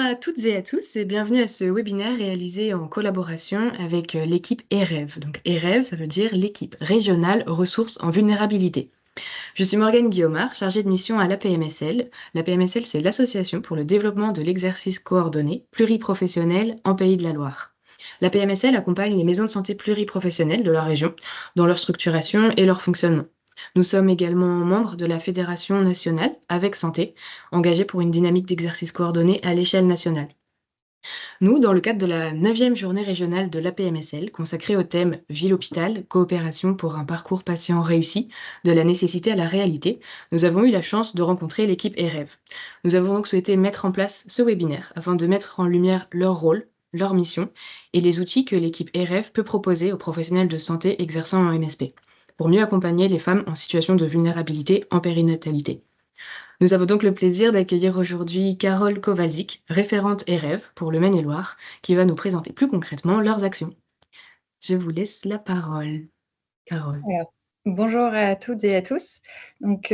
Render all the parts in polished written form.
à toutes et à tous et bienvenue à ce webinaire réalisé en collaboration avec l'équipe EREV. Donc EREV, ça veut dire l'équipe régionale ressources en vulnérabilité. Je suis Morgane Guillaumard, chargée de mission à l'APMSL. L'APMSL, c'est l'Association pour le développement de l'exercice coordonné pluriprofessionnel en Pays de la Loire. L'APMSL accompagne les maisons de santé pluriprofessionnelles de la région dans leur structuration et leur fonctionnement. Nous sommes également membres de la Fédération nationale Avec Santé, engagée pour une dynamique d'exercice coordonné à l'échelle nationale. Nous, dans le cadre de la 9e journée régionale de l'APMSL, consacrée au thème Ville-Hôpital, coopération pour un parcours patient réussi, de la nécessité à la réalité, nous avons eu la chance de rencontrer l'équipe EREV. Nous avons donc souhaité mettre en place ce webinaire afin de mettre en lumière leur rôle, leur mission et les outils que l'équipe EREV peut proposer aux professionnels de santé exerçant en MSP, pour mieux accompagner les femmes en situation de vulnérabilité en périnatalité. Nous avons donc le plaisir d'accueillir aujourd'hui Carole Kowalczyk, référente EREV pour le Maine-et-Loire, qui va nous présenter plus concrètement leurs actions. Je vous laisse la parole, Carole. Alors, bonjour à toutes et à tous.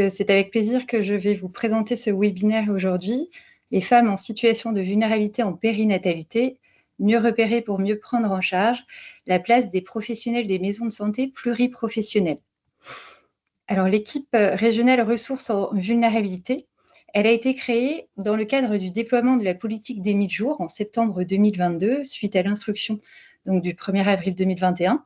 C'est avec plaisir que je vais vous présenter ce webinaire aujourd'hui. Les femmes en situation de vulnérabilité en périnatalité, mieux repérer pour mieux prendre en charge, la place des professionnels des maisons de santé pluriprofessionnelles. Alors, l'équipe régionale ressources en vulnérabilité, elle a été créée dans le cadre du déploiement de la politique des 1000 jours en septembre 2022, suite à l'instruction du 1er avril 2021.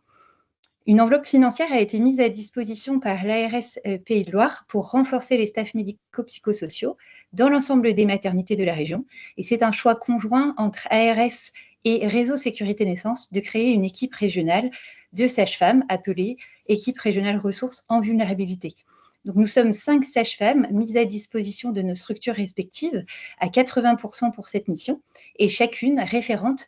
Une enveloppe financière a été mise à disposition par l'ARS Pays de Loire pour renforcer les staffs médico-psychosociaux dans l'ensemble des maternités de la région. Et c'est un choix conjoint entre ARS et Réseau Sécurité Naissance de créer une équipe régionale de sages-femmes appelée Équipe régionale ressources en vulnérabilité. Donc, nous sommes 5 sages-femmes mises à disposition de nos structures respectives à 80% pour cette mission et chacune référente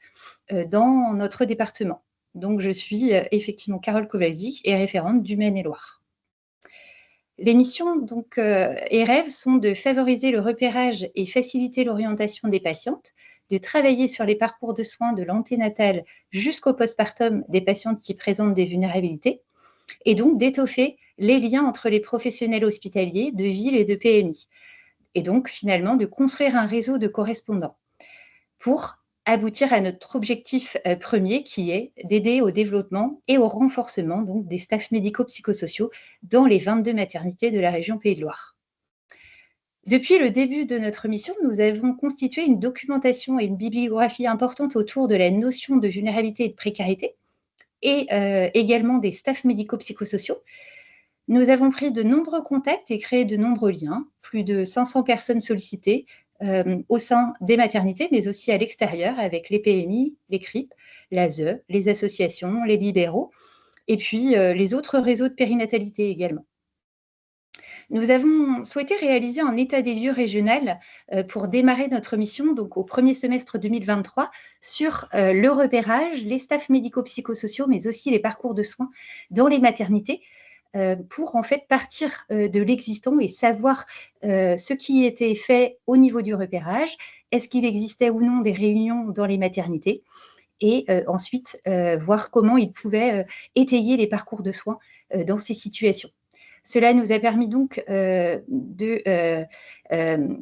dans notre département. Donc, je suis effectivement Carole Kowalczyk et référente du Maine-et-Loire. Les missions EREV sont de favoriser le repérage et faciliter l'orientation des patientes, de travailler sur les parcours de soins de l'anténatal jusqu'au postpartum des patientes qui présentent des vulnérabilités, et donc d'étoffer les liens entre les professionnels hospitaliers de ville et de PMI, et donc finalement de construire un réseau de correspondants pour aboutir à notre objectif premier qui est d'aider au développement et au renforcement des staffs médico-psychosociaux dans les 22 maternités de la région Pays de Loire. Depuis le début de notre mission, nous avons constitué une documentation et une bibliographie importante autour de la notion de vulnérabilité et de précarité et également des staffs médico-psychosociaux. Nous avons pris de nombreux contacts et créé de nombreux liens, plus de 500 personnes sollicitées au sein des maternités, mais aussi à l'extérieur avec les PMI, les CRIP, l'ASE, les associations, les libéraux, et puis les autres réseaux de périnatalité également. Nous avons souhaité réaliser un état des lieux régional pour démarrer notre mission au premier semestre 2023 sur le repérage, les staffs médico-psychosociaux, mais aussi les parcours de soins dans les maternités, pour en fait partir de l'existant et savoir ce qui était fait au niveau du repérage, est-ce qu'il existait ou non des réunions dans les maternités, et ensuite voir comment ils pouvaient étayer les parcours de soins dans ces situations. Cela nous a permis donc de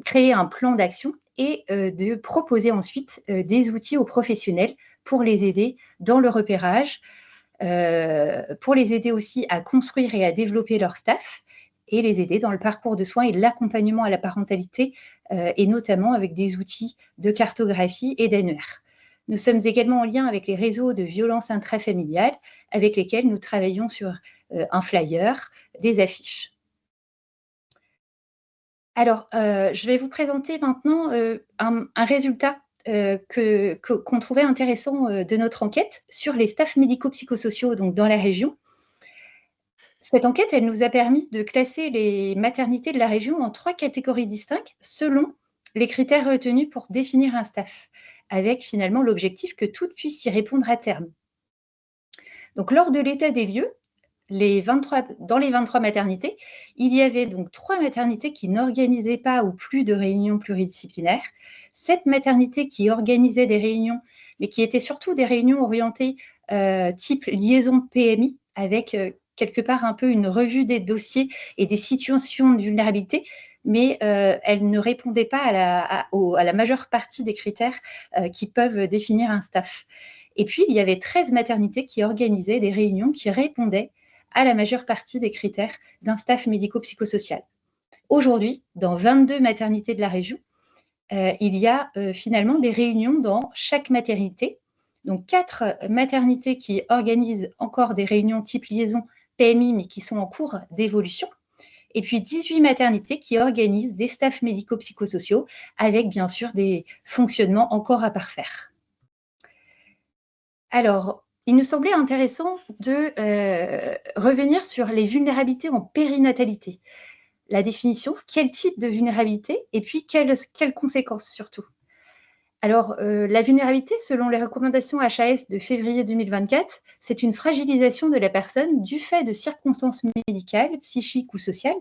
créer un plan d'action et de proposer ensuite des outils aux professionnels pour les aider dans le repérage, pour les aider aussi à construire et à développer leur staff et les aider dans le parcours de soins et l'accompagnement à la parentalité et notamment avec des outils de cartographie et d'ANER. Nous sommes également en lien avec les réseaux de violences intrafamiliales avec lesquels nous travaillons sur un flyer, des affiches. Alors, je vais vous présenter maintenant un résultat qu'on trouvait intéressant de notre enquête sur les staffs médico-psychosociaux dans la région. Cette enquête, elle nous a permis de classer les maternités de la région en 3 catégories distinctes selon les critères retenus pour définir un staff, avec finalement l'objectif que toutes puissent y répondre à terme. Donc, lors de l'état des lieux, dans les 23 maternités, il y avait donc 3 maternités qui n'organisaient pas ou plus de réunions pluridisciplinaires, 7 maternités qui organisaient des réunions, mais qui étaient surtout des réunions orientées type liaison PMI, avec quelque part un peu une revue des dossiers et des situations de vulnérabilité, mais elle ne répondait pas à la majeure partie des critères qui peuvent définir un staff. Et puis, il y avait 13 maternités qui organisaient des réunions qui répondaient à la majeure partie des critères d'un staff médico-psychosocial. Aujourd'hui, dans 22 maternités de la région, il y a finalement des réunions dans chaque maternité. Donc, 4 maternités qui organisent encore des réunions type liaison PMI, mais qui sont en cours d'évolution. Et puis 18 maternités qui organisent des staffs médico-psychosociaux avec bien sûr des fonctionnements encore à parfaire. Alors, il nous semblait intéressant de revenir sur les vulnérabilités en périnatalité. La définition, quel type de vulnérabilité et puis quelles conséquences surtout. Alors, la vulnérabilité, selon les recommandations HAS de février 2024, c'est une fragilisation de la personne du fait de circonstances médicales, psychiques ou sociales,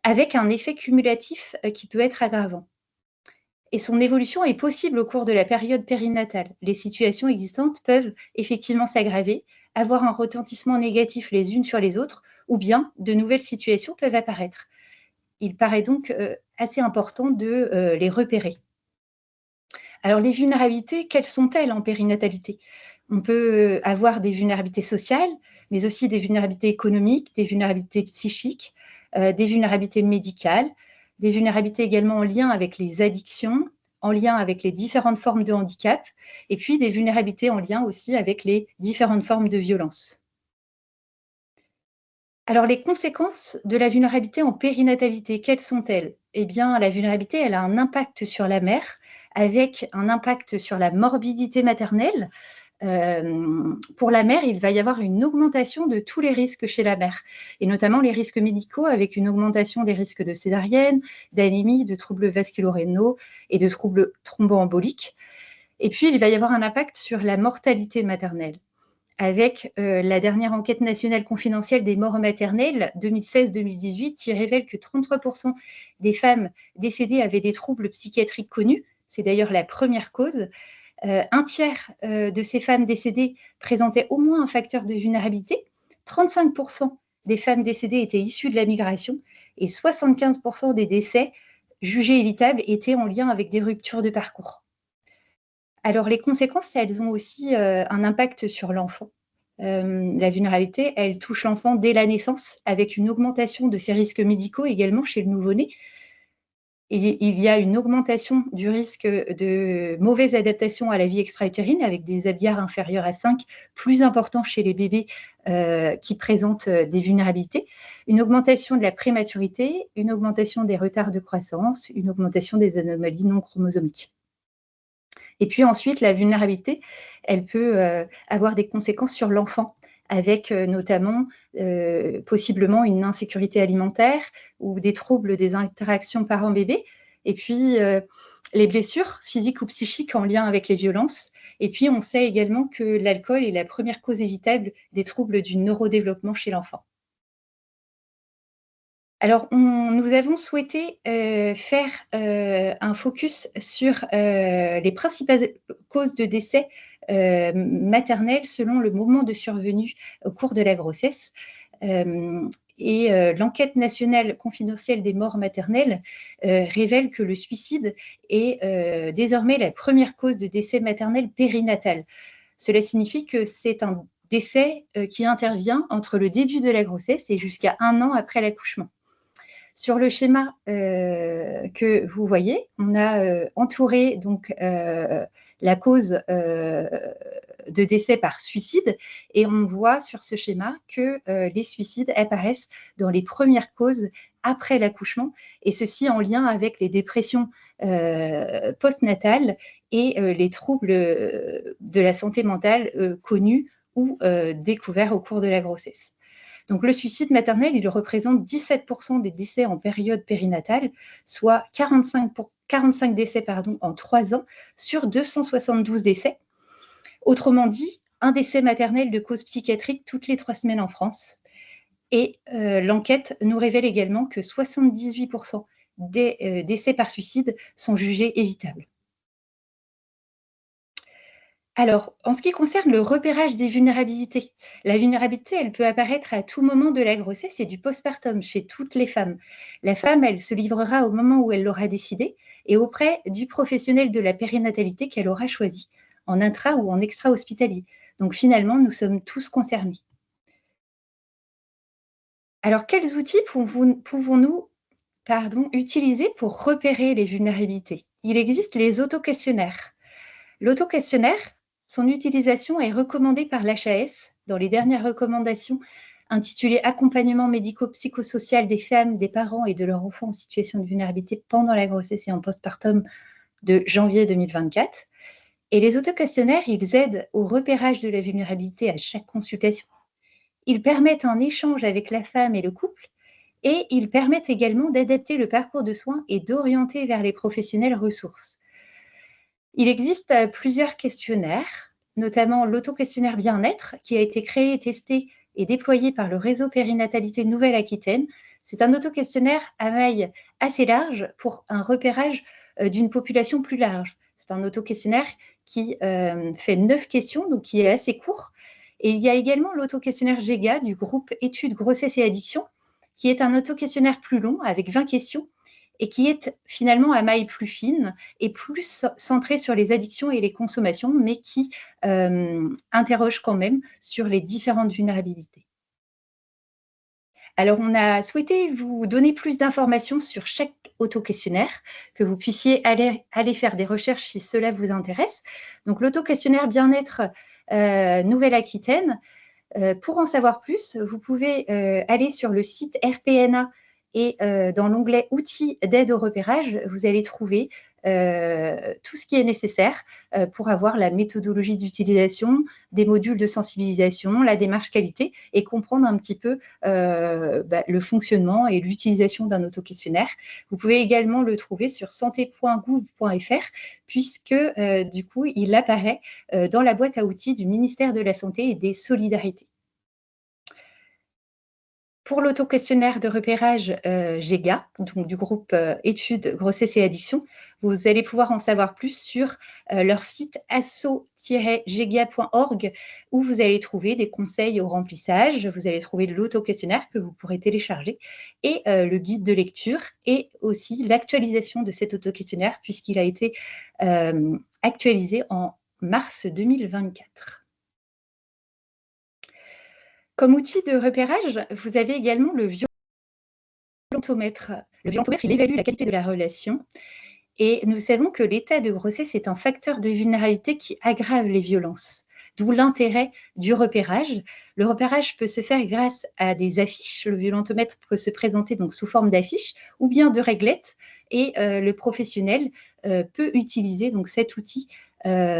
avec un effet cumulatif qui peut être aggravant. Et son évolution est possible au cours de la période périnatale. Les situations existantes peuvent effectivement s'aggraver, avoir un retentissement négatif les unes sur les autres, ou bien de nouvelles situations peuvent apparaître. Il paraît donc assez important de les repérer. Alors, les vulnérabilités, quelles sont-elles en périnatalité? On peut avoir des vulnérabilités sociales, mais aussi des vulnérabilités économiques, des vulnérabilités psychiques, des vulnérabilités médicales, des vulnérabilités également en lien avec les addictions, en lien avec les différentes formes de handicap, et puis des vulnérabilités en lien aussi avec les différentes formes de violence. Alors, les conséquences de la vulnérabilité en périnatalité, quelles sont-elles? Eh bien, la vulnérabilité, elle a un impact sur la mère, avec un impact sur la morbidité maternelle. Pour la mère, il va y avoir une augmentation de tous les risques chez la mère, et notamment les risques médicaux, avec une augmentation des risques de césarienne, d'anémie, de troubles vasculo-rénaux et de troubles thromboemboliques. Et puis, il va y avoir un impact sur la mortalité maternelle, avec la dernière enquête nationale confidentielle des morts maternelles 2016-2018 qui révèle que 33% des femmes décédées avaient des troubles psychiatriques connus. C'est d'ailleurs la première cause. Un tiers de ces femmes décédées présentaient au moins un facteur de vulnérabilité. 35% des femmes décédées étaient issues de la migration et 75% des décès jugés évitables étaient en lien avec des ruptures de parcours. Alors, les conséquences, elles ont aussi un impact sur l'enfant. La vulnérabilité, elle touche l'enfant dès la naissance, avec une augmentation de ses risques médicaux également chez le nouveau-né. Et il y a une augmentation du risque de mauvaise adaptation à la vie extra-utérine, avec des ABR inférieurs à 5, plus importants chez les bébés qui présentent des vulnérabilités, une augmentation de la prématurité, une augmentation des retards de croissance, une augmentation des anomalies non chromosomiques. Et puis ensuite, la vulnérabilité, elle peut avoir des conséquences sur l'enfant, avec notamment possiblement une insécurité alimentaire ou des troubles des interactions parents-bébés, et puis les blessures physiques ou psychiques en lien avec les violences. Et puis, on sait également que l'alcool est la première cause évitable des troubles du neurodéveloppement chez l'enfant. Alors, nous avons souhaité faire un focus sur les principales causes de décès maternels selon le moment de survenue au cours de la grossesse. L'enquête nationale confidentielle des morts maternelles révèle que le suicide est désormais la première cause de décès maternel périnatal. Cela signifie que c'est un décès qui intervient entre le début de la grossesse et jusqu'à 1 an après l'accouchement. Sur le schéma que vous voyez, on a entouré donc la cause de décès par suicide, et on voit sur ce schéma que les suicides apparaissent dans les premières causes après l'accouchement, et ceci en lien avec les dépressions postnatales et les troubles de la santé mentale connus ou découverts au cours de la grossesse. Donc, le suicide maternel, il représente 17% des décès en période périnatale, soit 45 décès en 3 ans sur 272 décès. Autrement dit, un décès maternel de cause psychiatrique toutes les 3 semaines en France. Et l'enquête nous révèle également que 78% des décès par suicide sont jugés évitables. Alors, en ce qui concerne le repérage des vulnérabilités, la vulnérabilité, elle peut apparaître à tout moment de la grossesse et du postpartum chez toutes les femmes. La femme, elle se livrera au moment où elle l'aura décidé et auprès du professionnel de la périnatalité qu'elle aura choisi, en intra ou en extra-hospitalier. Donc finalement, nous sommes tous concernés. Alors, quels outils pouvons-nous utiliser pour repérer les vulnérabilités? Il existe les autoquestionnaires. L'autoquestionnaire, son utilisation est recommandée par l'HAS dans les dernières recommandations intitulées Accompagnement médico-psychosocial des femmes, des parents et de leurs enfants en situation de vulnérabilité pendant la grossesse et en postpartum de janvier 2024. Et les autoquestionnaires, ils aident au repérage de la vulnérabilité à chaque consultation. Ils permettent un échange avec la femme et le couple et ils permettent également d'adapter le parcours de soins et d'orienter vers les professionnels ressources. Il existe plusieurs questionnaires, notamment l'auto-questionnaire bien-être, qui a été créé, testé et déployé par le réseau Périnatalité Nouvelle-Aquitaine. C'est un auto-questionnaire à maille assez large pour un repérage d'une population plus large. C'est un auto-questionnaire qui fait 9 questions, donc qui est assez court. Et il y a également l'auto-questionnaire GEGA du groupe Études Grossesse et Addiction, qui est un auto-questionnaire plus long avec 20 questions et qui est finalement à maille plus fine et plus centré sur les addictions et les consommations, mais qui interroge quand même sur les différentes vulnérabilités. Alors, on a souhaité vous donner plus d'informations sur chaque auto-questionnaire, que vous puissiez aller faire des recherches si cela vous intéresse. Donc, l'auto-questionnaire bien-être Nouvelle-Aquitaine, pour en savoir plus, vous pouvez aller sur le site RPNA et dans l'onglet Outils d'aide au repérage, vous allez trouver tout ce qui est nécessaire pour avoir la méthodologie d'utilisation, des modules de sensibilisation, la démarche qualité et comprendre un petit peu le fonctionnement et l'utilisation d'un autoquestionnaire. Vous pouvez également le trouver sur santé.gouv.fr puisque du coup, il apparaît dans la boîte à outils du ministère de la Santé et des Solidarités. Pour l'auto-questionnaire de repérage GEGA, donc du groupe Études Grossesse et Addiction, vous allez pouvoir en savoir plus sur leur site asso-gega.org où vous allez trouver des conseils au remplissage, vous allez trouver l'auto-questionnaire que vous pourrez télécharger et le guide de lecture et aussi l'actualisation de cet auto-questionnaire puisqu'il a été actualisé en mars 2024. Comme outil de repérage, vous avez également le violentomètre. Le violentomètre, il évalue la qualité de la relation. Et nous savons que l'état de grossesse est un facteur de vulnérabilité qui aggrave les violences. D'où l'intérêt du repérage. Le repérage peut se faire grâce à des affiches. Le violentomètre peut se présenter donc sous forme d'affiches ou bien de réglettes. Et le professionnel peut utiliser donc cet outil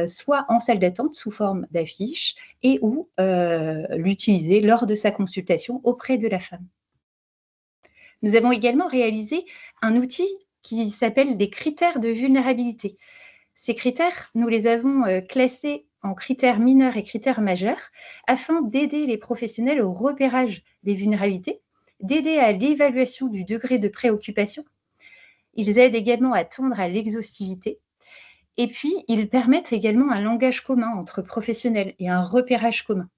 soit en salle d'attente sous forme d'affiches et ou l'utiliser lors de sa consultation auprès de la femme. Nous avons également réalisé un outil qui s'appelle des critères de vulnérabilité. Ces critères, nous les avons classés en critères mineurs et critères majeurs afin d'aider les professionnels au repérage des vulnérabilités, d'aider à l'évaluation du degré de préoccupation. Ils aident également à tendre à l'exhaustivité. Et puis, ils permettent également un langage commun entre professionnels et un repérage commun.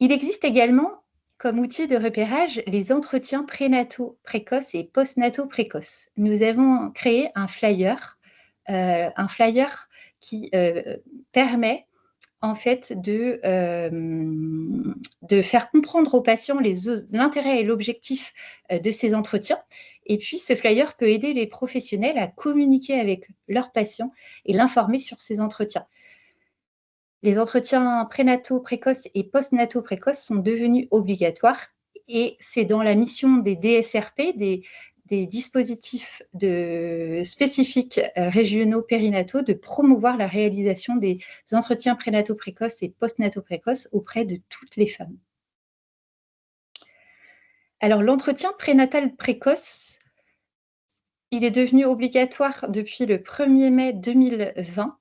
Il existe également, comme outil de repérage, les entretiens prénataux précoces et postnataux précoces. Nous avons créé un flyer qui permet en fait de faire comprendre aux patients l'intérêt et l'objectif de ces entretiens. Et puis, ce flyer peut aider les professionnels à communiquer avec leurs patients et l'informer sur ces entretiens. Les entretiens prénataux précoces et postnataux précoces sont devenus obligatoires et c'est dans la mission des DSRP, des dispositifs spécifiques régionaux périnataux de promouvoir la réalisation des entretiens prénataux précoces et postnataux précoces auprès de toutes les femmes. Alors, l'entretien prénatal précoce, il est devenu obligatoire depuis le 1er mai 2020.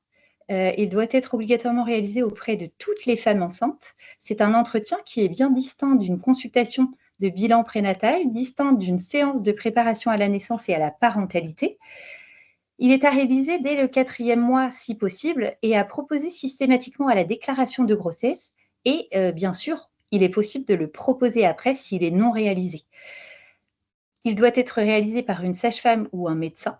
Il doit être obligatoirement réalisé auprès de toutes les femmes enceintes. C'est un entretien qui est bien distinct d'une consultation de bilan prénatal, distinct d'une séance de préparation à la naissance et à la parentalité. Il est à réaliser dès le 4e mois si possible et à proposer systématiquement à la déclaration de grossesse et bien sûr, il est possible de le proposer après s'il est non réalisé. Il doit être réalisé par une sage-femme ou un médecin.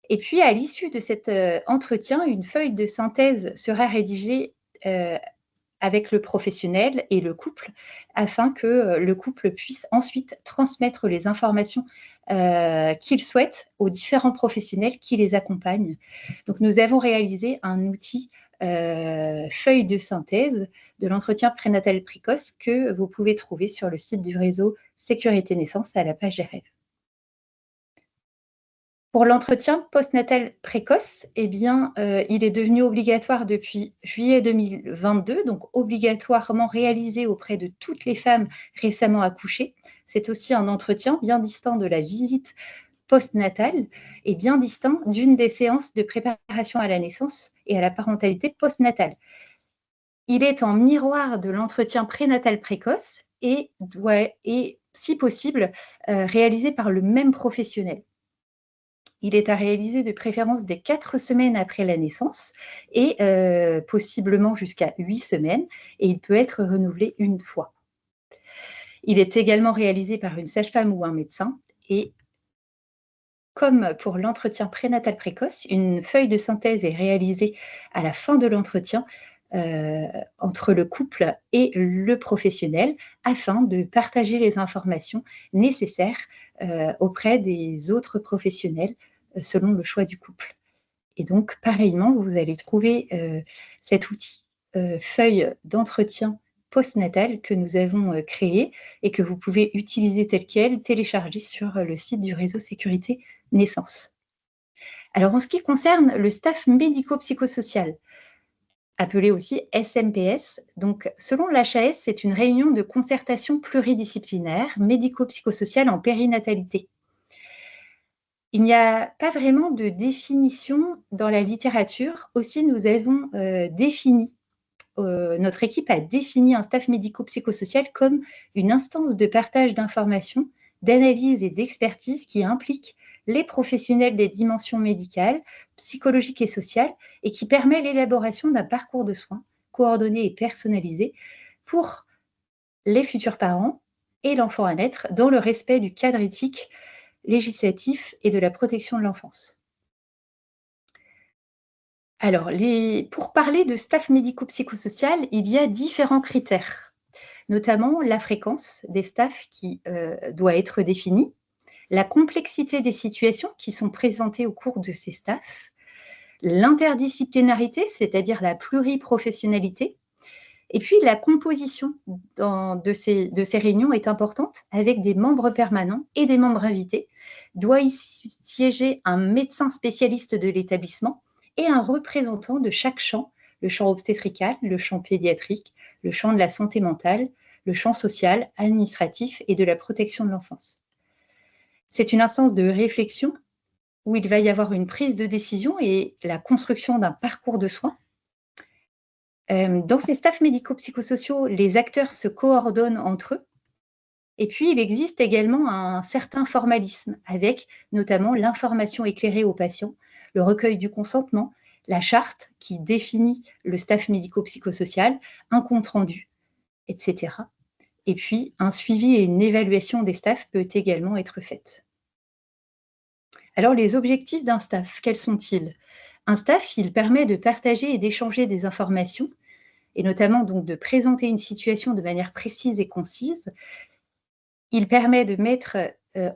Et puis à l'issue de cet entretien, une feuille de synthèse sera rédigée avec le professionnel et le couple, afin que le couple puisse ensuite transmettre les informations qu'il souhaite aux différents professionnels qui les accompagnent. Donc, nous avons réalisé un outil feuille de synthèse de l'entretien prénatal précoce que vous pouvez trouver sur le site du réseau Sécurité Naissance à la page RF. Pour l'entretien postnatal précoce, eh bien, il est devenu obligatoire depuis juillet 2022, donc obligatoirement réalisé auprès de toutes les femmes récemment accouchées. C'est aussi un entretien bien distinct de la visite postnatale et bien distinct d'une des séances de préparation à la naissance et à la parentalité postnatale. Il est en miroir de l'entretien prénatal précoce et si possible, réalisé par le même professionnel. Il est à réaliser de préférence dès 4 semaines après la naissance et possiblement jusqu'à 8 semaines, et il peut être renouvelé une fois. Il est également réalisé par une sage-femme ou un médecin et comme pour l'entretien prénatal précoce, une feuille de synthèse est réalisée à la fin de l'entretien entre le couple et le professionnel afin de partager les informations nécessaires auprès des autres professionnels selon le choix du couple. Et donc, pareillement, vous allez trouver cet outil feuille d'entretien postnatal que nous avons créé et que vous pouvez utiliser tel quel, télécharger sur le site du réseau Sécurité Naissance. Alors, en ce qui concerne le staff médico-psychosocial, appelé aussi SMPS. Donc, selon l'HAS, c'est une réunion de concertation pluridisciplinaire médico-psychosociale en périnatalité. Il n'y a pas vraiment de définition dans la littérature. Aussi, nous avons notre équipe a défini un staff médico-psychosocial comme une instance de partage d'informations, d'analyse et d'expertise qui implique les professionnels des dimensions médicales, psychologiques et sociales et qui permet l'élaboration d'un parcours de soins coordonné et personnalisé pour les futurs parents et l'enfant à naître dans le respect du cadre éthique, législatif et de la protection de l'enfance. Alors, pour parler de staff médico-psychosocial, il y a différents critères, notamment la fréquence des staffs qui doit être définie, la complexité des situations qui sont présentées au cours de ces staffs, l'interdisciplinarité, c'est-à-dire la pluriprofessionnalité, et puis la composition de ces réunions est importante avec des membres permanents et des membres invités. Doit y siéger un médecin spécialiste de l'établissement et un représentant de chaque champ, le champ obstétrical, le champ pédiatrique, le champ de la santé mentale, le champ social, administratif et de la protection de l'enfance. C'est une instance de réflexion où il va y avoir une prise de décision et la construction d'un parcours de soins. Dans ces staffs médico-psychosociaux, les acteurs se coordonnent entre eux. Et puis, il existe également un certain formalisme avec notamment l'information éclairée aux patients, le recueil du consentement, la charte qui définit le staff médico-psychosocial, un compte-rendu, etc. Et puis, un suivi et une évaluation des staffs peut également être faite. Alors, les objectifs d'un staff, quels sont-ils ? Un staff, il permet de partager et d'échanger des informations, et notamment donc de présenter une situation de manière précise et concise. Il permet de mettre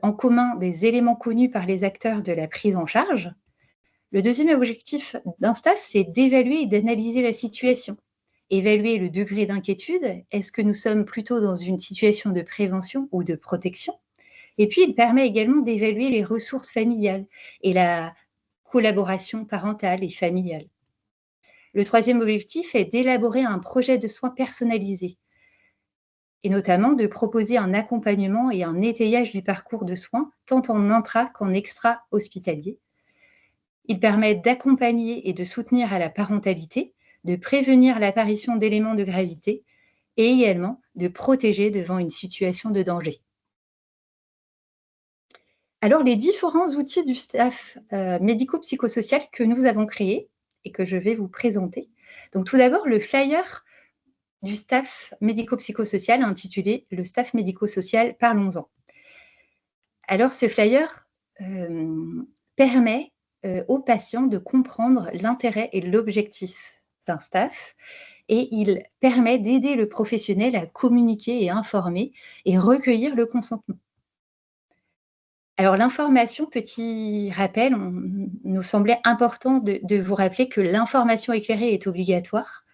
en commun des éléments connus par les acteurs de la prise en charge. Le deuxième objectif d'un staff, c'est d'évaluer et d'analyser la situation. Évaluer le degré d'inquiétude. Est-ce que nous sommes plutôt dans une situation de prévention ou de protection ? Et puis, il permet également d'évaluer les ressources familiales et la collaboration parentale et familiale. Le troisième objectif est d'élaborer un projet de soins personnalisé et notamment de proposer un accompagnement et un étayage du parcours de soins, tant en intra qu'en extra-hospitalier. Il permet d'accompagner et de soutenir à la parentalité, de prévenir l'apparition d'éléments de gravité et également de protéger devant une situation de danger. Alors, les différents outils du staff médico-psychosocial que nous avons créés et que je vais vous présenter. Donc, tout d'abord, le flyer du staff médico-psychosocial intitulé « Le staff médico-social, parlons-en ». Alors, ce flyer permet aux patients de comprendre l'intérêt et l'objectif d'un staff et il permet d'aider le professionnel à communiquer et informer et recueillir le consentement. Alors, l'information, petit rappel, nous semblait important de vous rappeler que l'information éclairée est obligatoire,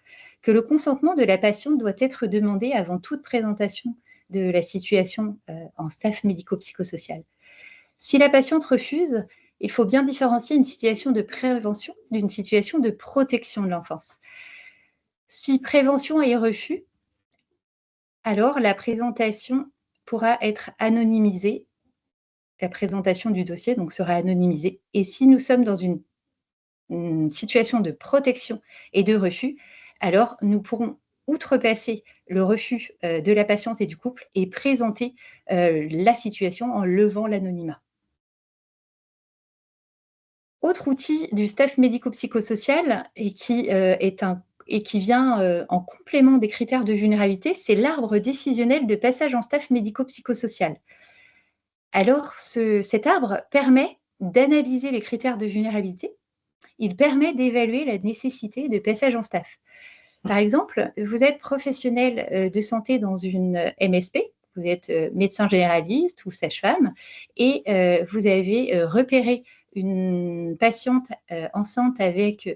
que le consentement de la patiente doit être demandé avant toute présentation de la situation en staff médico-psychosocial. Si la patiente refuse, il faut bien différencier une situation de prévention d'une situation de protection de l'enfance. Si prévention et refus, alors la présentation pourra être anonymisée. La présentation du dossier donc sera anonymisée. Et si nous sommes dans une situation de protection et de refus, alors nous pourrons outrepasser le refus de la patiente et du couple et présenter la situation en levant l'anonymat. Autre outil du staff médico-psychosocial et qui vient en complément des critères de vulnérabilité, c'est l'arbre décisionnel de passage en staff médico-psychosocial. Alors, cet arbre permet d'analyser les critères de vulnérabilité. Il permet d'évaluer la nécessité de passage en staff. Par exemple, vous êtes professionnel de santé dans une MSP, vous êtes médecin généraliste ou sage-femme, et vous avez repéré une patiente enceinte avec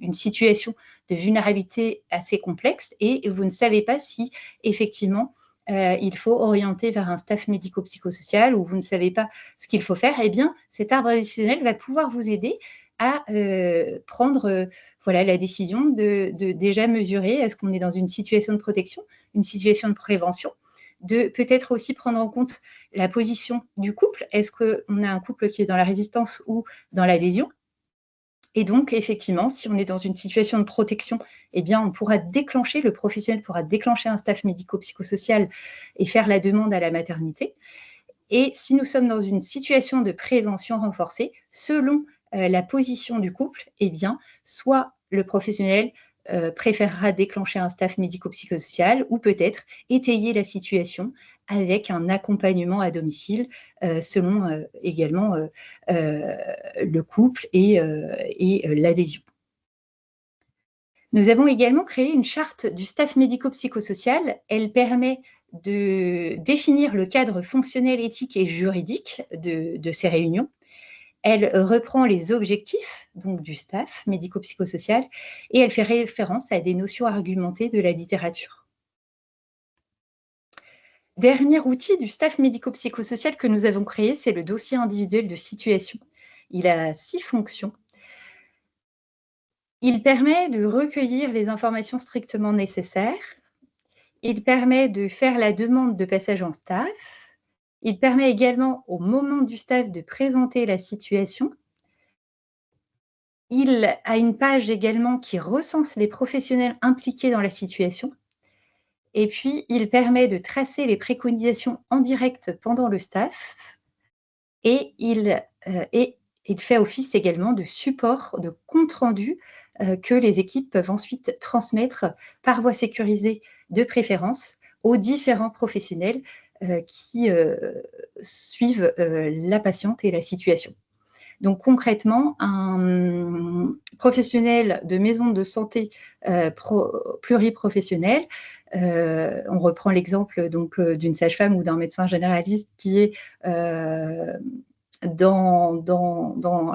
une situation de vulnérabilité assez complexe et vous ne savez pas si effectivement il faut orienter vers un staff médico-psychosocial ou vous ne savez pas ce qu'il faut faire, eh bien cet arbre décisionnel va pouvoir vous aider à prendre la décision de déjà mesurer est-ce qu'on est dans une situation de protection, une situation de prévention, de peut-être aussi prendre en compte la position du couple. Est-ce qu'on a un couple qui est dans la résistance ou dans l'adhésion? Et donc, effectivement, si on est dans une situation de protection, eh bien, le professionnel pourra déclencher un staff médico-psychosocial et faire la demande à la maternité. Et si nous sommes dans une situation de prévention renforcée, selon la position du couple, eh bien, soit le professionnel préférera déclencher un staff médico-psychosocial ou peut-être étayer la situation avec un accompagnement à domicile selon également le couple et l'adhésion. Nous avons également créé une charte du staff médico-psychosocial. Elle permet de définir le cadre fonctionnel, éthique et juridique de ces réunions. Elle reprend les objectifs donc, du staff médico-psychosocial et elle fait référence à des notions argumentées de la littérature. Dernier outil du staff médico-psychosocial que nous avons créé, c'est le dossier individuel de situation. Il a 6 fonctions. Il permet de recueillir les informations strictement nécessaires. Il permet de faire la demande de passage en staff. Il permet également au moment du staff de présenter la situation. Il a une page également qui recense les professionnels impliqués dans la situation. Et puis, il permet de tracer les préconisations en direct pendant le staff. Et il fait office également de support, de compte-rendu que les équipes peuvent ensuite transmettre par voie sécurisée de préférence aux différents professionnels qui suivent la patiente et la situation. Donc concrètement, un professionnel de maison de santé pluriprofessionnelle, on reprend l'exemple donc d'une sage-femme ou d'un médecin généraliste qui est dans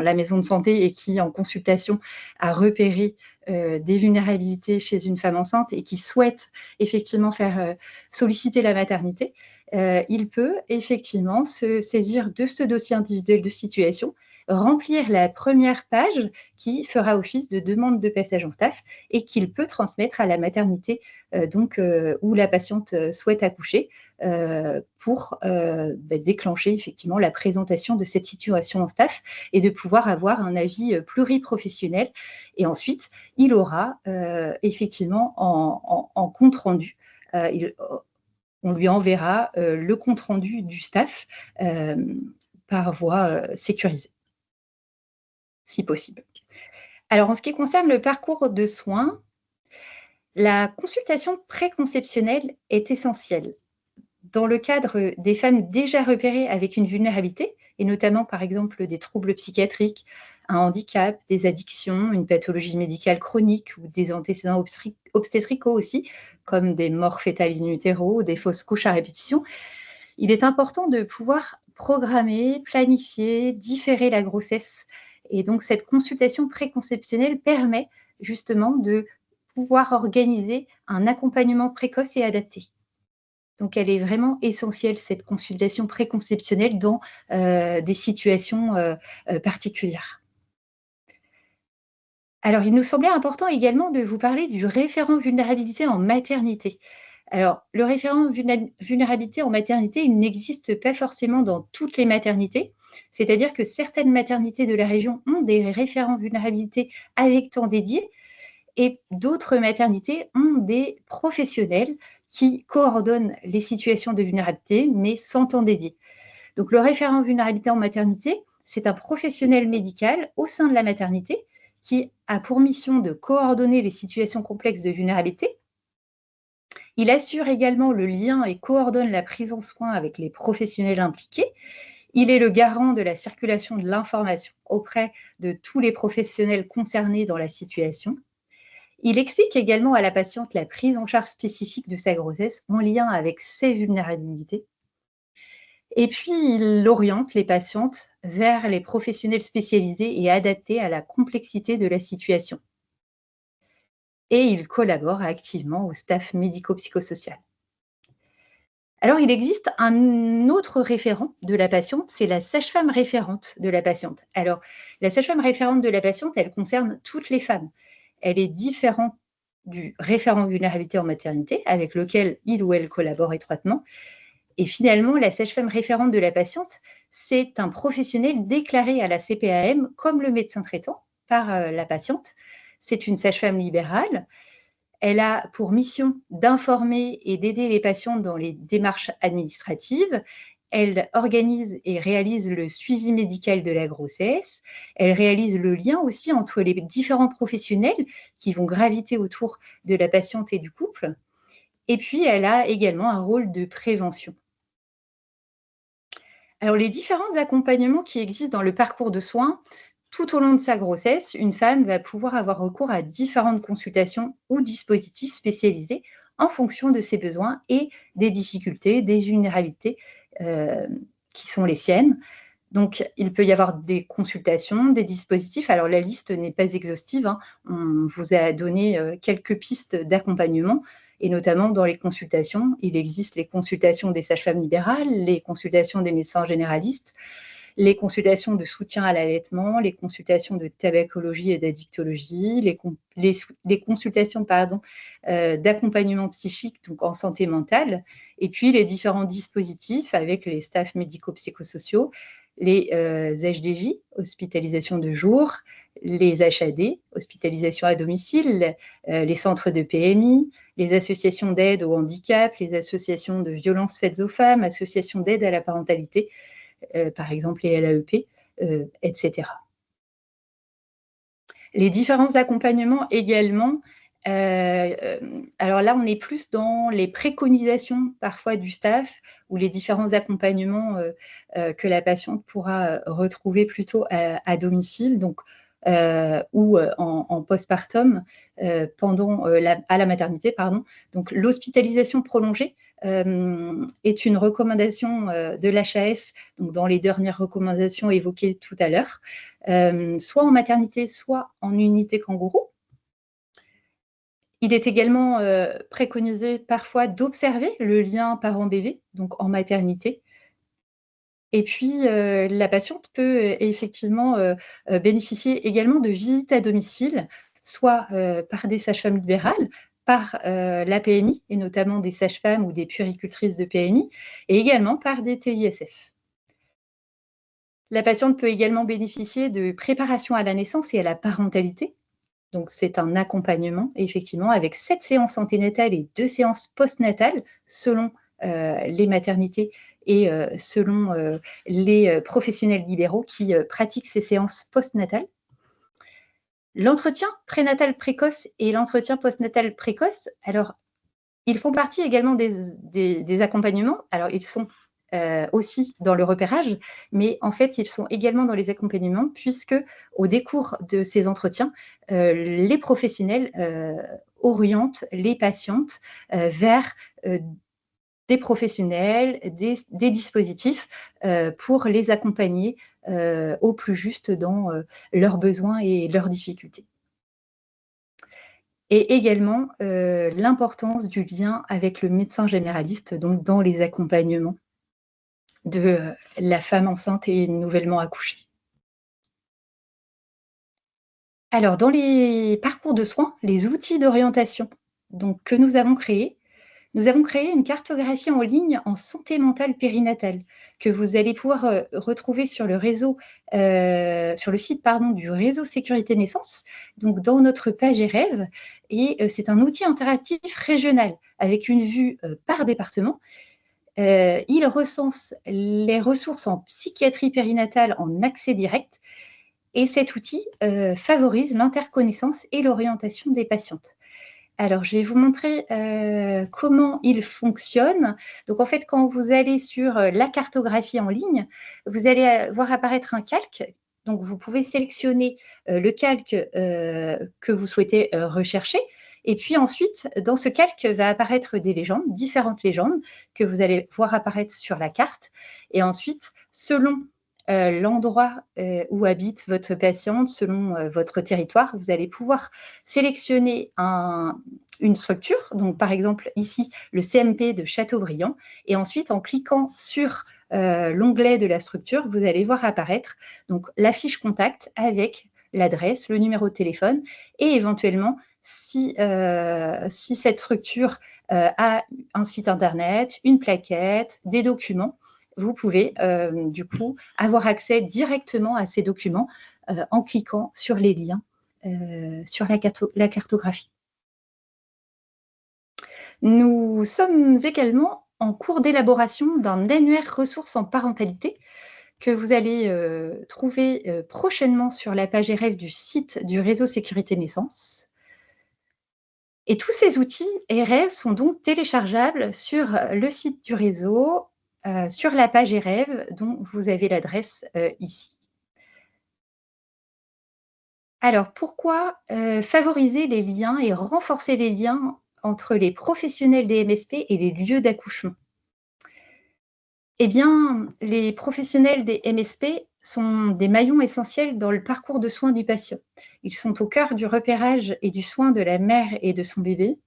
la maison de santé et qui, en consultation, a repéré des vulnérabilités chez une femme enceinte et qui souhaite effectivement faire solliciter la maternité, il peut effectivement se saisir de ce dossier individuel de situation, remplir la première page qui fera office de demande de passage en staff et qu'il peut transmettre à la maternité où la patiente souhaite accoucher pour déclencher effectivement la présentation de cette situation en staff et de pouvoir avoir un avis pluriprofessionnel. Et ensuite, il aura effectivement en compte rendu, on lui enverra le compte rendu du staff par voie sécurisée, si possible. Alors, en ce qui concerne le parcours de soins, la consultation préconceptionnelle est essentielle dans le cadre des femmes déjà repérées avec une vulnérabilité, et notamment par exemple des troubles psychiatriques, un handicap, des addictions, une pathologie médicale chronique ou des antécédents obstétricaux aussi, comme des morts fœtales in utero ou des fausses couches à répétition. Il est important de pouvoir programmer, planifier, différer la grossesse. Et donc cette consultation préconceptionnelle permet justement de pouvoir organiser un accompagnement précoce et adapté. Donc, elle est vraiment essentielle, cette consultation préconceptionnelle dans des situations particulières. Alors, il nous semblait important également de vous parler du référent vulnérabilité en maternité. Alors, le référent vulnérabilité en maternité, il n'existe pas forcément dans toutes les maternités. C'est-à-dire que certaines maternités de la région ont des référents vulnérabilité avec temps dédié, et d'autres maternités ont des professionnels qui coordonnent les situations de vulnérabilité, mais sans temps dédié. Donc, le référent vulnérabilité en maternité, c'est un professionnel médical au sein de la maternité qui a pour mission de coordonner les situations complexes de vulnérabilité. Il assure également le lien et coordonne la prise en soin avec les professionnels impliqués. Il est le garant de la circulation de l'information auprès de tous les professionnels concernés dans la situation. Il explique également à la patiente la prise en charge spécifique de sa grossesse en lien avec ses vulnérabilités. Et puis, il oriente les patientes vers les professionnels spécialisés et adaptés à la complexité de la situation. Et il collabore activement au staff médico-psychosocial. Alors, il existe un autre référent de la patiente, c'est la sage-femme référente de la patiente. Alors, la sage-femme référente de la patiente, elle concerne toutes les femmes. Elle est différente du référent vulnérabilité en maternité, avec lequel il ou elle collabore étroitement. Et finalement, la sage-femme référente de la patiente, c'est un professionnel déclaré à la CPAM comme le médecin traitant par la patiente. C'est une sage-femme libérale. Elle a pour mission d'informer et d'aider les patientes dans les démarches administratives. Elle organise et réalise le suivi médical de la grossesse. Elle réalise le lien aussi entre les différents professionnels qui vont graviter autour de la patiente et du couple. Et puis, elle a également un rôle de prévention. Alors, les différents accompagnements qui existent dans le parcours de soins, tout au long de sa grossesse, une femme va pouvoir avoir recours à différentes consultations ou dispositifs spécialisés en fonction de ses besoins et des difficultés, des vulnérabilités qui sont les siennes. Donc, il peut y avoir des consultations, des dispositifs. Alors, la liste n'est pas exhaustive, hein. On vous a donné quelques pistes d'accompagnement, et notamment dans les consultations. Il existe les consultations des sages-femmes libérales, les consultations des médecins généralistes, les consultations de soutien à l'allaitement, les consultations de tabacologie et d'addictologie, les consultations d'accompagnement psychique, donc en santé mentale, et puis les différents dispositifs avec les staffs médico-psychosociaux, les HDJ, hospitalisation de jour, les HAD, hospitalisation à domicile, les centres de PMI, les associations d'aide au handicap, les associations de violences faites aux femmes, associations d'aide à la parentalité, par exemple les LAEP, etc. Les différents accompagnements également, alors là, on est plus dans les préconisations parfois du staff ou les différents accompagnements que la patiente pourra retrouver plutôt à domicile, donc, ou en postpartum à la maternité, pardon. Donc, l'hospitalisation prolongée est une recommandation de l'HAS, donc dans les dernières recommandations évoquées tout à l'heure, soit en maternité, soit en unité kangourou. Il est également préconisé parfois d'observer le lien parent-bébé, donc en maternité. Et puis, la patiente peut effectivement bénéficier également de visites à domicile, soit par des sages-femmes libérales, par la PMI, et notamment des sages-femmes ou des puéricultrices de PMI, et également par des TISF. La patiente peut également bénéficier de préparation à la naissance et à la parentalité. Donc, c'est un accompagnement, effectivement, avec 7 séances anténatales et 2 séances postnatales, selon les maternités et selon les professionnels libéraux qui pratiquent ces séances postnatales. L'entretien prénatal précoce et l'entretien postnatal précoce, alors, ils font partie également des accompagnements. Alors, ils sont aussi dans le repérage, mais en fait, ils sont également dans les accompagnements, puisque au décours de ces entretiens, les professionnels orientent les patientes vers des professionnels, des dispositifs pour les accompagner au plus juste dans leurs besoins et leurs difficultés. Et également l'importance du lien avec le médecin généraliste, donc dans les accompagnements de la femme enceinte et nouvellement accouchée. Alors, dans les parcours de soins, les outils d'orientation donc, que nous avons créés une cartographie en ligne en santé mentale périnatale que vous allez pouvoir retrouver sur le réseau, sur le site du réseau Sécurité Naissance, donc dans notre page EREV. Et c'est un outil interactif régional avec une vue par département. Il recense les ressources en psychiatrie périnatale en accès direct. Et cet outil favorise l'interconnaissance et l'orientation des patientes. Alors, je vais vous montrer comment il fonctionne. Donc, en fait, quand vous allez sur la cartographie en ligne, vous allez voir apparaître un calque. Donc, vous pouvez sélectionner le calque que vous souhaitez rechercher. Et puis ensuite, dans ce calque va apparaître des légendes, différentes légendes que vous allez voir apparaître sur la carte. Et ensuite, selon l'endroit où habite votre patiente, selon votre territoire, vous allez pouvoir sélectionner une structure, donc par exemple ici le CMP de Châteaubriand, et ensuite en cliquant sur l'onglet de la structure, vous allez voir apparaître donc la fiche contact avec l'adresse, le numéro de téléphone et éventuellement si cette structure a un site internet, une plaquette, des documents, vous pouvez du coup avoir accès directement à ces documents en cliquant sur les liens sur la cartographie. Nous sommes également en cours d'élaboration d'un annuaire ressources en parentalité que vous allez trouver prochainement sur la page EREV du site du réseau Sécurité Naissance. Et tous ces outils EREV sont donc téléchargeables sur le site du réseau, sur la page EREV dont vous avez l'adresse ici. Alors, pourquoi favoriser les liens et renforcer les liens entre les professionnels des MSP et les lieux d'accouchement? Eh bien, les professionnels des MSP sont des maillons essentiels dans le parcours de soins du patient. Ils sont au cœur du repérage et du soin de la mère et de son bébé.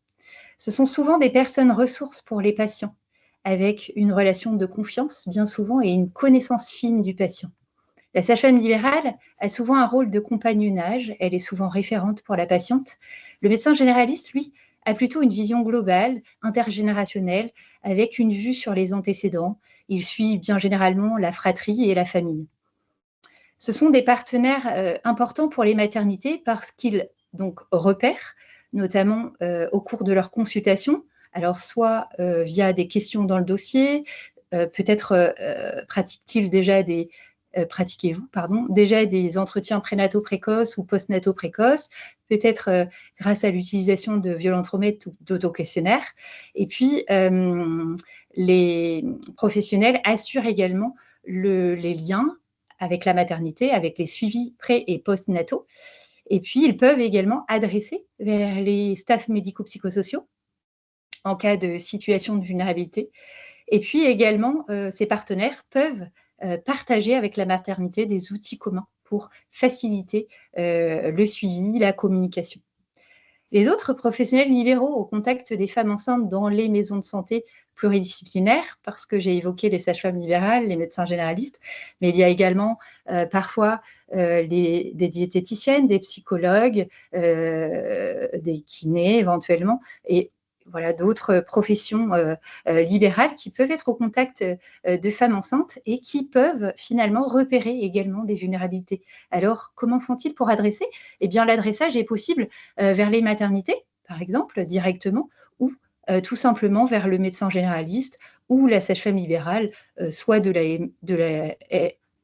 Ce sont souvent des personnes ressources pour les patients, avec une relation de confiance bien souvent et une connaissance fine du patient. La sage-femme libérale a souvent un rôle de compagnonnage, elle est souvent référente pour la patiente. Le médecin généraliste, lui, a plutôt une vision globale, intergénérationnelle, avec une vue sur les antécédents. Il suit bien généralement la fratrie et la famille. Ce sont des partenaires importants pour les maternités parce qu'ils donc repèrent, notamment au cours de leur consultation, alors soit via des questions dans le dossier, peut-être pratiquent-ils déjà pratiquez-vous déjà des entretiens prénataux précoces ou postnataux précoces, peut-être grâce à l'utilisation de violentromètres ou d'autoquestionnaires. Et puis, les professionnels assurent également les liens avec la maternité, avec les suivis pré- et postnataux. Et puis, ils peuvent également adresser vers les staffs médico-psychosociaux en cas de situation de vulnérabilité. Et puis également, ces partenaires peuvent partager avec la maternité des outils communs pour faciliter le suivi, la communication. Les autres professionnels libéraux au contact des femmes enceintes dans les maisons de santé pluridisciplinaires, parce que j'ai évoqué les sages-femmes libérales, les médecins généralistes, mais il y a également parfois des diététiciennes, des psychologues, des kinés éventuellement, et voilà, d'autres professions libérales qui peuvent être au contact de femmes enceintes et qui peuvent finalement repérer également des vulnérabilités. Alors, comment font-ils pour adresser? Eh bien, l'adressage est possible vers les maternités, par exemple, directement, ou tout simplement vers le médecin généraliste ou la sage-femme libérale, soit de la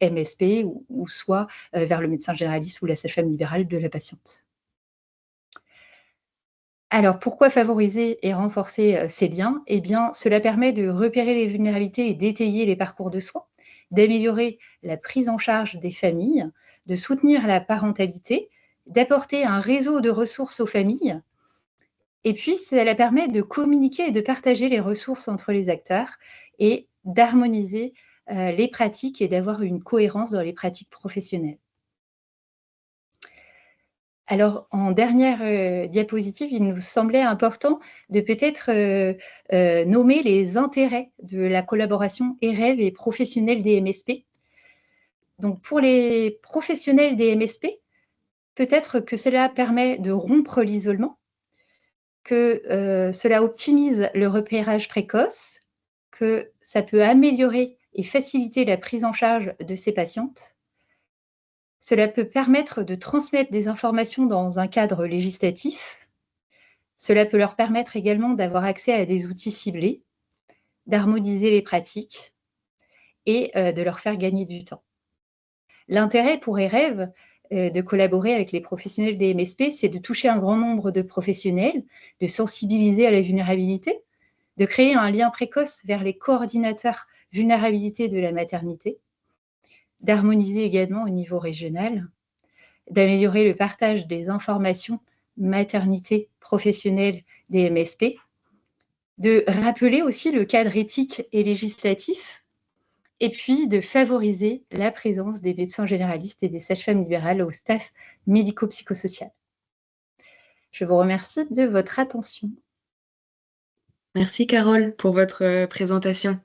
MSP ou soit vers le médecin généraliste ou la sage-femme libérale de la patiente. Alors, pourquoi favoriser et renforcer ces liens? Eh bien, cela permet de repérer les vulnérabilités et d'étayer les parcours de soins, d'améliorer la prise en charge des familles, de soutenir la parentalité, d'apporter un réseau de ressources aux familles. Et puis, cela permet de communiquer et de partager les ressources entre les acteurs et d'harmoniser les pratiques et d'avoir une cohérence dans les pratiques professionnelles. Alors, en dernière diapositive, il nous semblait important de peut-être nommer les intérêts de la collaboration EREV et professionnelle des MSP. Donc, pour les professionnels des MSP, peut-être que cela permet de rompre l'isolement, que cela optimise le repérage précoce, que ça peut améliorer et faciliter la prise en charge de ces patientes. Cela peut permettre de transmettre des informations dans un cadre législatif. Cela peut leur permettre également d'avoir accès à des outils ciblés, d'harmoniser les pratiques et de leur faire gagner du temps. L'intérêt pour EREV de collaborer avec les professionnels des MSP, c'est de toucher un grand nombre de professionnels, de sensibiliser à la vulnérabilité, de créer un lien précoce vers les coordinateurs vulnérabilité de la maternité, d'harmoniser également au niveau régional, d'améliorer le partage des informations maternité professionnelle des MSP, de rappeler aussi le cadre éthique et législatif, et puis de favoriser la présence des médecins généralistes et des sages-femmes libérales au staff médico-psychosocial. Je vous remercie de votre attention. Merci Carole pour votre présentation.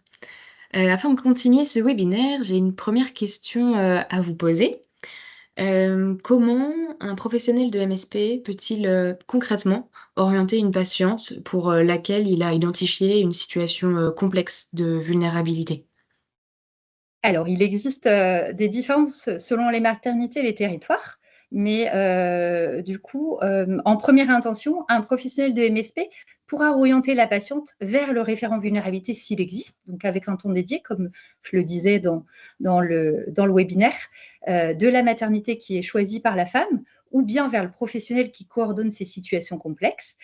Afin de continuer ce webinaire, j'ai une première question à vous poser. Comment un professionnel de MSP peut-il concrètement orienter une patiente pour laquelle il a identifié une situation complexe de vulnérabilité? Alors, il existe des différences selon les maternités et les territoires, mais du coup, en première intention, un professionnel de MSP pourra orienter la patiente vers le référent vulnérabilité s'il existe, donc avec un ton dédié, comme je le disais dans le webinaire, de la maternité qui est choisie par la femme, ou bien vers le professionnel qui coordonne ces situations complexes.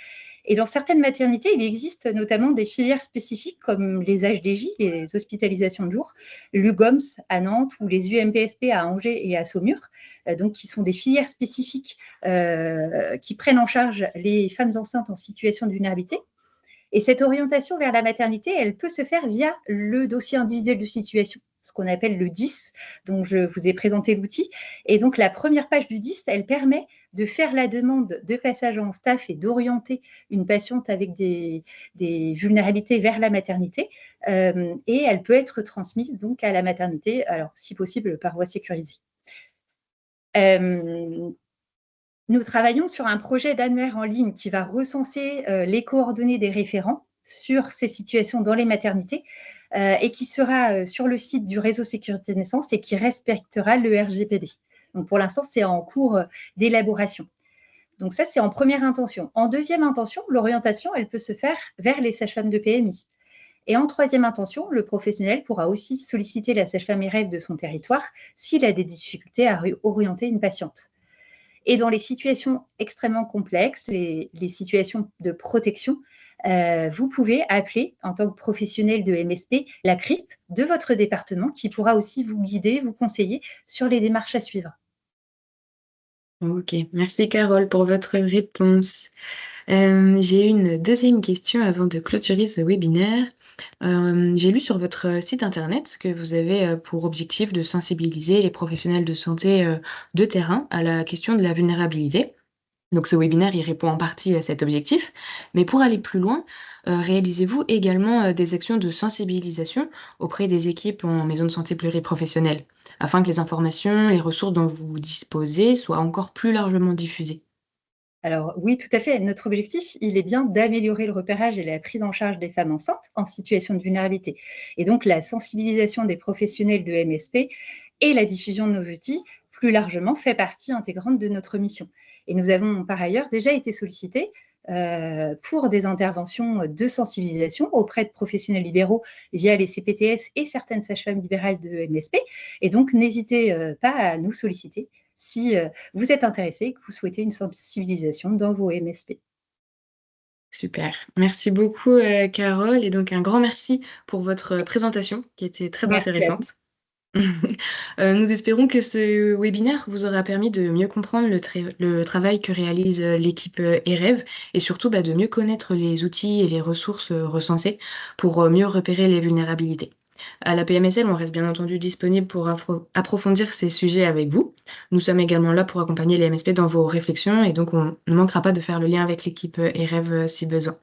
Et dans certaines maternités, il existe notamment des filières spécifiques comme les HDJ, les hospitalisations de jour, l'UGOMS à Nantes ou les UMPSP à Angers et à Saumur, donc qui sont des filières spécifiques qui prennent en charge les femmes enceintes en situation de vulnérabilité. Et cette orientation vers la maternité, elle peut se faire via le dossier individuel de situation, ce qu'on appelle le DIS, dont je vous ai présenté l'outil. Et donc, la première page du DIS, elle permet de faire la demande de passage en staff et d'orienter une patiente avec des vulnérabilités vers la maternité. Et elle peut être transmise donc à la maternité, alors si possible par voie sécurisée. Nous travaillons sur un projet d'annuaire en ligne qui va recenser les coordonnées des référents sur ces situations dans les maternités et qui sera sur le site du réseau sécurité naissance et qui respectera le RGPD. Donc pour l'instant, c'est en cours d'élaboration. Donc ça, c'est en première intention. En deuxième intention, l'orientation, elle peut se faire vers les sages-femmes de PMI. Et en troisième intention, le professionnel pourra aussi solliciter la sage-femme EREV de son territoire s'il a des difficultés à orienter une patiente. Et dans les situations extrêmement complexes, les situations de protection, vous pouvez appeler en tant que professionnel de MSP la CRIP de votre département qui pourra aussi vous guider, vous conseiller sur les démarches à suivre. Ok, merci Carole pour votre réponse. J'ai une deuxième question avant de clôturer ce webinaire. J'ai lu sur votre site internet que vous avez pour objectif de sensibiliser les professionnels de santé de terrain à la question de la vulnérabilité. Donc ce webinaire, il répond en partie à cet objectif. Mais pour aller plus loin, réalisez-vous également des actions de sensibilisation auprès des équipes en maison de santé pluriprofessionnelle, afin que les informations, les ressources dont vous disposez soient encore plus largement diffusées? Alors oui, tout à fait. Notre objectif, il est bien d'améliorer le repérage et la prise en charge des femmes enceintes en situation de vulnérabilité. Et donc la sensibilisation des professionnels de MSP et la diffusion de nos outils, plus largement, fait partie intégrante de notre mission. Et nous avons par ailleurs déjà été sollicités pour des interventions de sensibilisation auprès de professionnels libéraux via les CPTS et certaines sages-femmes libérales de MSP. Et donc, n'hésitez pas à nous solliciter si vous êtes intéressé et que vous souhaitez une sensibilisation dans vos MSP. Super. Merci beaucoup, Carole, et donc un grand merci pour votre présentation qui était très Merci à vous. intéressante. Nous espérons que ce webinaire vous aura permis de mieux comprendre le travail que réalise, l'équipe, EREV, et surtout, de mieux connaître les outils et les ressources, recensées pour, mieux repérer les vulnérabilités. À la PMSL, on reste bien entendu disponible pour approfondir ces sujets avec vous. Nous sommes également là pour accompagner les MSP dans vos réflexions, et donc on ne manquera pas de faire le lien avec l'équipe, EREV, si besoin.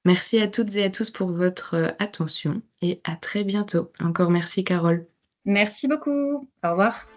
Merci à toutes et à tous pour votre, attention, et à très bientôt. Encore merci, Carole. Merci beaucoup. Au revoir.